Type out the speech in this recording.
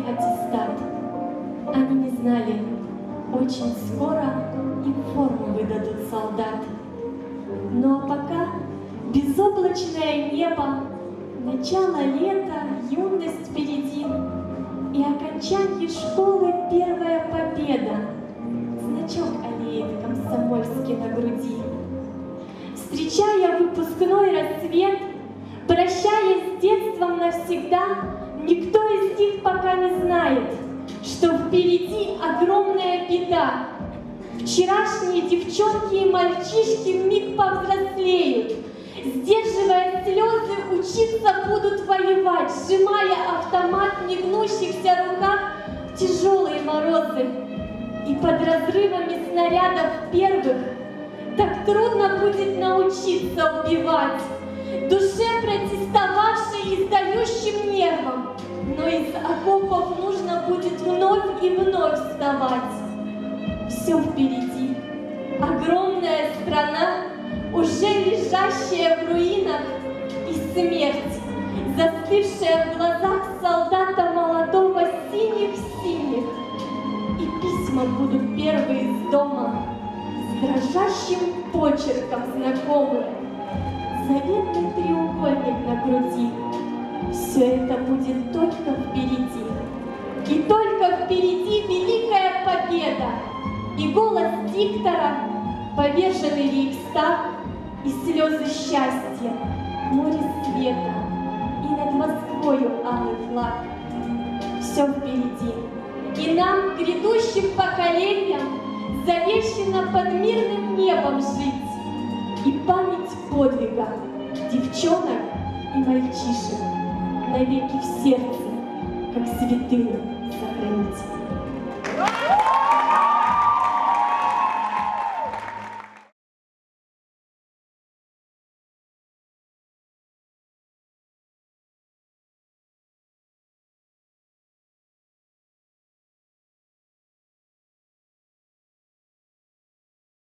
аттестат. Они не знали, очень скоро им форму выдадут солдат. Ну а пока безоблачное небо, начало лета, юность впереди, и окончание школы первая победа, значок аллеет комсомольский на груди. Встречая выпускной рассвет, прощаясь с детством навсегда, никто из них пока не знает, что впереди огромная беда. Вчерашние девчонки и мальчишки вмиг повзрослеют, сдерживая слезы, учиться будут воевать, сжимая автомат в негнущихся руках в тяжелые морозы. И под разрывами снарядов первых так трудно будет научиться убивать, душе протестовавшей и сдающим нервам, но из окопов нужно будет вновь и вновь вставать. Все впереди, огромная страна, уже лежащая в руинах, и смерть, застывшая в глазах солдата молодого синих-синих. И письма будут первые из дома, с дрожащим почерком знакомые, заветный треугольник на груди. Все это будет только впереди. И только впереди великая победа. И голос диктора, повешенный рейхстаг, и слезы счастья, море света, и над Москвою алый флаг. Все впереди. И нам, грядущим поколениям, завещено под мирным небом жить. И память подвига девчонок и мальчишек навеки в сердце, как святыню, сохранить.